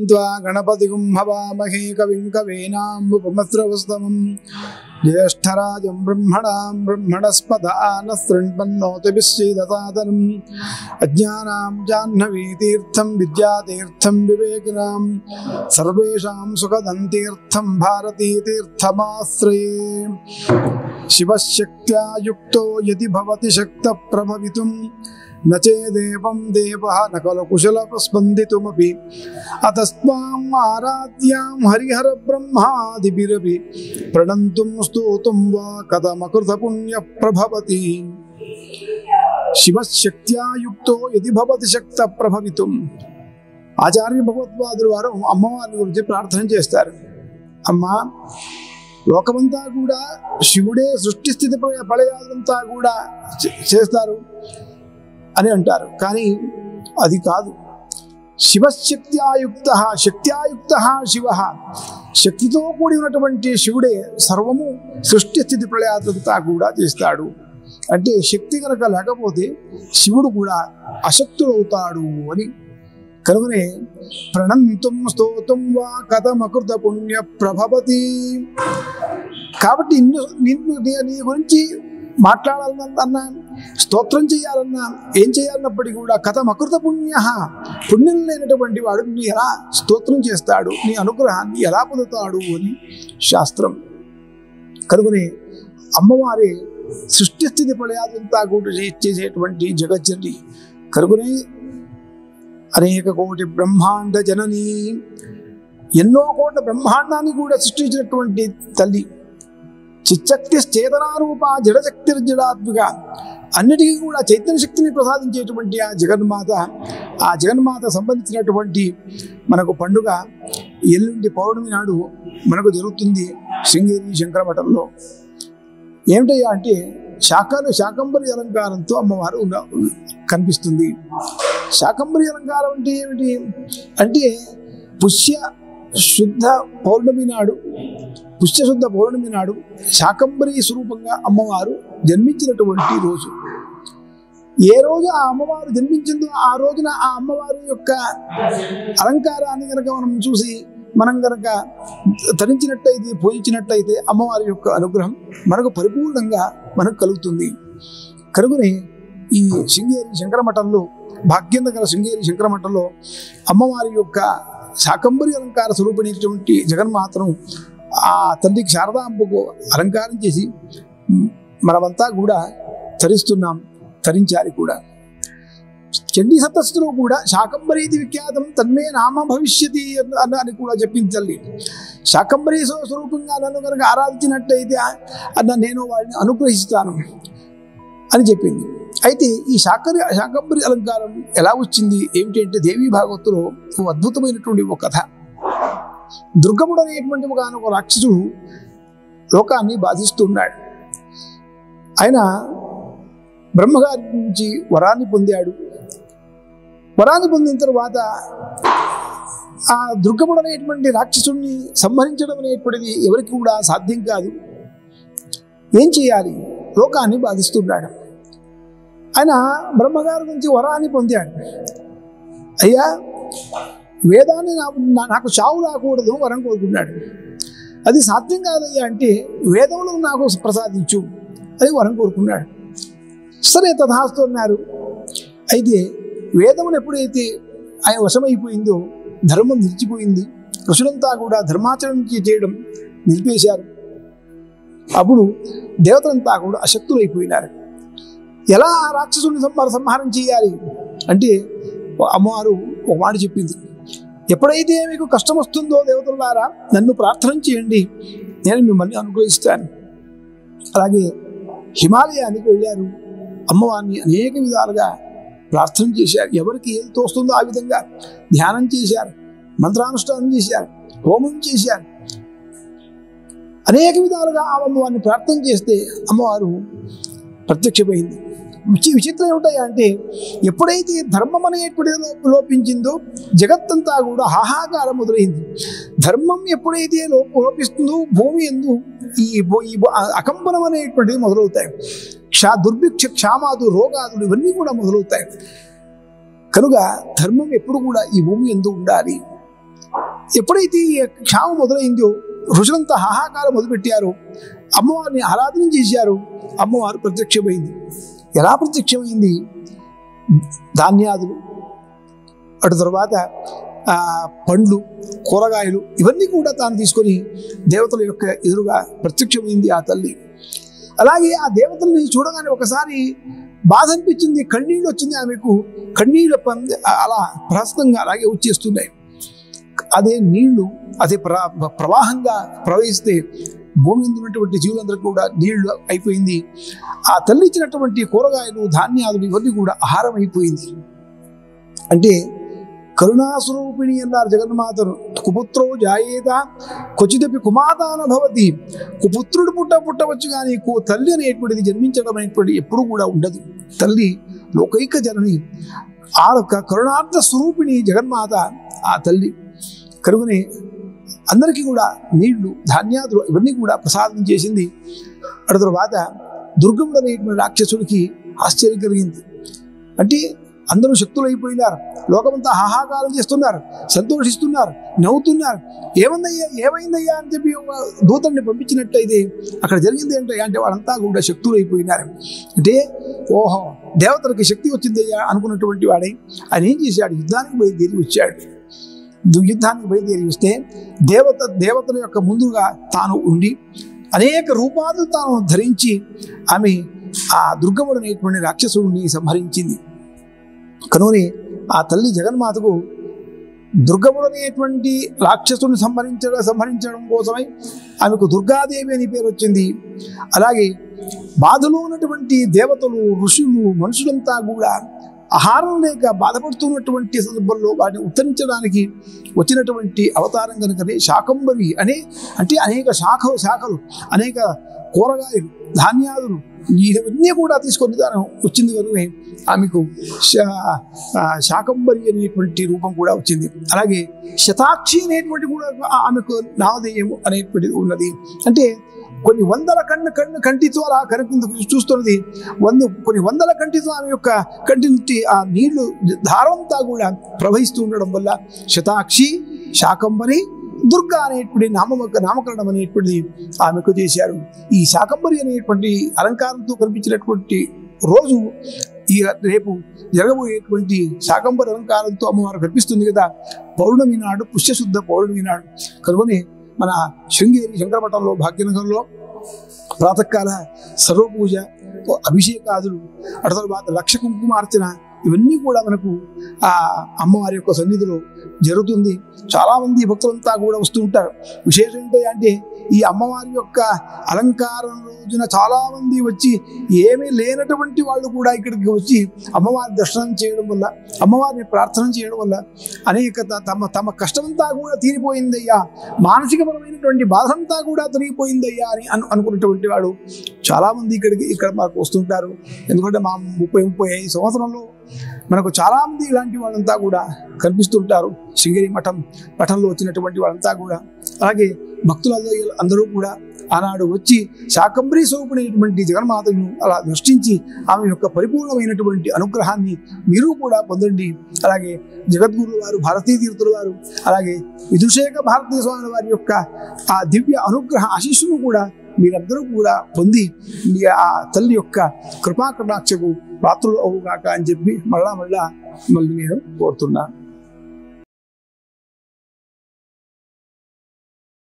त्वा गणपतिं हवामहे कविं कवीनामुपमस्रवस्तमं ज्येष्ठराजं ब्रह्मणां ब्रह्मणस्पत नः शृण्वन्नोतिभिः सीदसादनम् अज्ञानां जाह्नवीतीर्थं विद्यातीर्थं विवेकिनां सर्वेषां सुखदं तीर्थं भारतीतीर्थमाश्रये शिवशक्त्या युक्तो यदि भवति शक्तः प्रभवितुं न चेदेवं देवः न खलु कुशलस्पन्दितुमपि अतस्त्वाम् आराध्यां हरिहरब्रह्मादिभिरपि प्रणन्तुं स्तोतुं वा कथमकृतपुण्यः प्रभवति शिवशक्त्या युक्तो यदि भवति शक्तः प्रभवितुं ఆచార్య భగవత్పాదుల వారు అమ్మవారి గురించి ప్రార్థన చేస్తారు. అమ్మ, లోకమంతా కూడా శివుడే సృష్టి స్థితి ప్రళయాలంతా కూడా చేస్తారు అని అంటారు. కానీ అది కాదు. శివశక్త్యాయుక్త శక్త్యాయుక్త శివ, శక్తితో కూడి ఉన్నటువంటి శివుడే సర్వము సృష్టి స్థితి ప్రళయాలంతా కూడా చేస్తాడు. అంటే శక్తి కనుక లేకపోతే శివుడు కూడా అశక్తుడవుతాడు అని. కనుకనే ప్రణంతుం స్తోతుం వా కథమకృత పుణ్య ప్రభవతి. కాబట్టి నిన్ను నీ గురించి మాట్లాడాలన్నా స్తోత్రం చేయాలన్నా ఏం చేయాలన్నప్పటికీ కూడా కథమకృత పుణ్య, పుణ్యం లేనటువంటి వాడు నీ ఎలా స్తోత్రం చేస్తాడు, నీ అనుగ్రహాన్ని ఎలా పొందుతాడు అని శాస్త్రం. కనుకనే అమ్మవారి సృష్టి స్థితి ప్రళయాలంతా కూడా చేసేటువంటి జగజ్జని. కనుకనే అనేక కోటి బ్రహ్మాండ జనని, ఎన్నో కోట్ల బ్రహ్మాండాన్ని కూడా సృష్టించినటువంటి తల్లి. చిచ్చక్తి చేతనారూప జడశక్తిర్జడాత్మిక, అన్నిటికీ కూడా చైతన్య శక్తిని ప్రసాదించేటువంటి ఆ జగన్మాత. ఆ జగన్మాత సంబంధించినటువంటి మనకు పండుగ ఎల్లుండి పౌర్ణమి నాడు మనకు జరుగుతుంది శృంగేరి శంకరమఠంలో. ఏమిటయ్యా అంటే శాకంబరి అలంకారంతో అమ్మవారు కనిపిస్తుంది. శాకంబరి అలంకారం అంటే ఏమిటి అంటే పుష్యశుద్ధ పౌర్ణమి నాడు శాకంబరి స్వరూపంగా అమ్మవారు జన్మించినటువంటి రోజు. ఏ రోజు ఆ అమ్మవారు జన్మించిందో ఆ రోజున ఆ అమ్మవారి యొక్క అలంకారాన్ని కనుక మనం చూసి మనం కనుక తరించినట్టయితే పూజించినట్టయితే అమ్మవారి యొక్క అనుగ్రహం మనకు పరిపూర్ణంగా మనకు కలుగుతుంది. కనుకనే ఈ శృంగేరి శంకరమఠంలో, భాగ్యనగర శృంగేరి శంకరమఠంలో అమ్మవారి యొక్క శాకంబరి అలంకార స్వరూపిణిటువంటి జగన్మాతను ఆ తల్లికి శారదాంబకు అలంకారం చేసి మనమంతా కూడా తరించాలి కూడా. చండీ సప్తశతిలో కూడా శాకంబరీతి విఖ్యాతం తన్మే నామ భవిష్యతి అని కూడా చెప్పింది తల్లి. శాకంబరీ స్వరూపంగా నన్ను కనుక ఆరాధించినట్టయితే నేను వాడిని అనుగ్రహిస్తాను అని చెప్పింది. అయితే ఈ శాకంబరి అలంకారం ఎలా వచ్చింది ఏమిటంటే దేవీ భాగవతులో ఒక అద్భుతమైనటువంటి ఒక కథ. దుర్గముడు అనేటువంటి ఒక రాక్షసుడు లోకాన్ని బాధిస్తున్నాడు. ఆయన బ్రహ్మగారి నుంచి వరాన్ని పొందాడు. వరాన్ని పొందిన తర్వాత ఆ దుర్గముడు అనేటువంటి రాక్షసుడిని సంహరించడం అనేటువంటిది ఎవరికి కూడా సాధ్యం కాదు. ఏం చేయాలి? లోకాన్ని బాధిస్తున్నాడు. ఆయన బ్రహ్మగారి నుంచి వరాన్ని పొందాడు. అయ్యా, వేదాన్ని నాకు చావు రాకూడదు వరం కోరుకున్నాడు. అది సాధ్యం కాదయ్యా అంటే వేదములను నాకు ప్రసాదించు అని వరం కోరుకున్నాడు. సరే తథాస్తు అన్నారు. అయితే వేదమును ఎప్పుడైతే ఆయన వశమైపోయిందో ధర్మం నిలిచిపోయింది. ఋషులంతా కూడా ధర్మాచరణ చేయడం నిలిపేశారు. అప్పుడు దేవతలంతా కూడా అశక్తులైపోయినారు. ఎలా ఆ రాక్షసుని సంహారం చేయాలి అంటే అమ్మవారు ఒక మాట చెప్పింది. ఎప్పుడైతే మీకు కష్టం వస్తుందో దేవతలారా నన్ను ప్రార్థన చేయండి, నేను మిమ్మల్ని అనుగ్రహిస్తాను. అలాగే హిమాలయానికి వెళ్ళారు. అమ్మవారిని అనేక విధాలుగా ప్రార్థన చేశారు. ఎవరికి ఏది తోస్తుందో ఆ విధంగా ధ్యానం చేశారు, మంత్రానుష్ఠానం చేశారు, హోమం చేశారు. అనేక విధాలుగా ఆ అమ్మవారిని ప్రార్థన చేస్తే అమ్మవారు ప్రత్యక్షమైంది. విచిత్రం ఏమిటాయి అంటే ఎప్పుడైతే ధర్మం అనేటువంటిది లోపించిందో జగత్తంతా కూడా హాహాకారం మొదలైంది. ధర్మం ఎప్పుడైతే లోపిస్తుందో భూమి ఎందు ఈ అకంపనం అనేటువంటివి మొదలవుతాయి. దుర్భిక్ష, క్షామాదు, రోగాదులు ఇవన్నీ కూడా మొదలవుతాయి. కనుక ధర్మం ఎప్పుడు కూడా ఈ భూమి ఎందు ఉండాలి. ఎప్పుడైతే ఈ క్షామం మొదలైందో ఋషులంతా హాహాకారం మొదలుపెట్టారు, అమ్మవారిని ఆరాధన చేశారు. అమ్మవారు ప్రత్యక్షమైంది. ఎలా ప్రత్యక్షమైంది? ధాన్యాదులు, అటు తర్వాత పండ్లు, కూరగాయలు ఇవన్నీ కూడా తాను తీసుకొని దేవతల యొక్క ఎదురుగా ప్రత్యక్షమైంది ఆ తల్లి. అలాగే ఆ దేవతల్ని చూడగానే ఒకసారి బాధ అనిపించింది, కన్నీళ్ళు వచ్చింది ఆమెకు. కన్నీళ్ళ అలా ప్రహస్తంగా అలాగే వచ్చేస్తున్నాయి. అదే నీళ్లు అదే ప్రవాహంగా ప్రవహిస్తే భూమి మీద ఉన్నటువంటి జీవులందరికీ కూడా నీళ్లు అయిపోయింది. ఆ తల్లి ఇచ్చినటువంటి కూరగాయలు, ధాన్యాదులు ఇవన్నీ కూడా ఆహారం అయిపోయింది. అంటే కరుణాస్వరూపిణి అన్నారు జగన్మాతను. కుపుత్రో జాయేత క్వచిదపి కుమాతాన భవతి. కుపుత్రుడు పుట్టవచ్చు కానీ తల్లి అనేటువంటిది జన్మించడం అనేటువంటి ఎప్పుడూ కూడా ఉండదు. తల్లి లోకైక జనని, ఆ కరుణార్థ స్వరూపిణి జగన్మాత ఆ తల్లి. కనుగొని అందరికీ కూడా నీళ్లు, ధాన్యాదులు ఇవన్నీ కూడా ప్రసాదం చేసింది. అటు తర్వాత దుర్గముడు అనేటువంటి రాక్షసుడికి ఆశ్చర్యం కలిగింది. అంటే అందరూ శక్తులు అయిపోయినారు, లోకమంతా హాహాకారం చేస్తున్నారు, సంతోషిస్తున్నారు, నవ్వుతున్నారు. ఏమైందయ్యా అని చెప్పి ఒక దూతల్ని పంపించినట్టయితే అక్కడ జరిగింది ఏంటయ్యా అంటే వాళ్ళంతా కూడా శక్తులు అయిపోయినారు. అంటే ఓహో దేవతలకి శక్తి వచ్చిందయ్యా అనుకున్నటువంటి వాడే ఆయన ఏం చేశాడు? యుద్ధానికి బయలుదేరి వచ్చాడు. యుద్ధానికి బయలుదేరి వస్తే దేవతల యొక్క ముందుగా తాను ఉండి అనేక రూపాలు తాను ధరించి ఆమె ఆ దుర్గముడు అనేటువంటి రాక్షసుడిని సంహరించింది. కనుని ఆ తల్లి జగన్మాతకు దుర్గముడు అనేటువంటి రాక్షసుడిని సంహరించడం కోసమై ఆమెకు దుర్గాదేవి అని పేరు వచ్చింది. అలాగే బాధలో ఉన్నటువంటి దేవతలు, ఋషులు, మనుషులంతా కూడా ఆహారం లేక బాధపడుతున్నటువంటి సందర్భంలో వాటిని ఉత్తరించడానికి వచ్చినటువంటి అవతారం కనుకనే శాకంబరి అంటే అనేక శాఖలు అనేక కూరగాయలు, ధాన్యాదులు ఇవన్నీ కూడా తీసుకొని తాను వచ్చింది కనుకనే ఆమెకు శాకంబరి అనేటువంటి రూపం కూడా వచ్చింది. అలాగే శతాక్షి అనేటువంటి కూడా ఆమెకు నామధేయం అనేటువంటిది ఉన్నది. అంటే కొన్ని వందల కంటితో అలా కనుక చూస్తున్నది. కొన్ని వందల కంటితో ఆమె యొక్క కంటి నుంచి ఆ నీళ్లు ధారంతా కూడా ప్రవహిస్తూ ఉండడం వల్ల శతాక్షి, శాకంబరి, దుర్గా అనేటువంటి నామకరణం అనేటువంటిది ఆమెకు చేశారు. ఈ శాకంబరి అనేటువంటి అలంకారంతో కనిపించినటువంటి రోజు ఈ రేపు జరగబోయేటువంటి శాకంబరి అలంకారంతో అమ్మవారు కనిపిస్తుంది కదా, పౌర్ణమి నాడు, పుష్యశుద్ధ పౌర్ణమి నాడు. కనుకొని మన శృంగేరి శంకరమఠంలో భాగ్యనగరంలో ప్రాతకాల సర్వపూజ, అభిషేకాదులు, అటు తర్వాత లక్ష కుంకుమార్చన ఇవన్నీ కూడా మనకు ఆ అమ్మవారి యొక్క సన్నిధిలో జరుగుతుంది. చాలామంది భక్తులంతా కూడా వస్తూ ఉంటారు. విశేషం ఏంటంటే ఈ అమ్మవారి యొక్క అలంకారం రోజున చాలామంది వచ్చి ఏమీ లేనటువంటి వాళ్ళు కూడా ఇక్కడికి వచ్చి అమ్మవారి దర్శనం చేయడం వల్ల, అమ్మవారిని ప్రార్థన చేయడం వల్ల అనేక తమ కష్టమంతా కూడా తీరిపోయిందయ్యా, మానసికపరమైనటువంటి బాధంతా కూడా తొలగిపోయిందయ్యా అని అనుకున్నటువంటి వాడు చాలామంది ఇక్కడ మాకు వస్తుంటారు. ఎందుకంటే మా 30-35 సంవత్సరంలో మనకు చాలామంది ఇలాంటి వాళ్ళంతా కూడా కనిపిస్తుంటారు. శృంగేరి మఠంలో వచ్చినటువంటి వాళ్ళంతా కూడా. అలాగే భక్తులందరూ కూడా ఆనాడు వచ్చి శాకంబరి స్వరూపిణైనటువంటి జగన్మాతను అలా దృష్టించి ఆమె యొక్క పరిపూర్ణమైనటువంటి అనుగ్రహాన్ని మీరు కూడా పొందండి. అలాగే జగద్గురు వారు, భారతీ తీర్థుల వారు, అలాగే విధుశేఖ భారతీ స్వామి వారి యొక్క ఆ దివ్య అనుగ్రహ ఆశీస్సును కూడా మీరందరూ కూడా పొంది ఆ తల్లి యొక్క కృపాకటాక్షకు పాత్రలు అవుగాక అని చెప్పి మళ్ళీ నేను కోరుతున్నాను.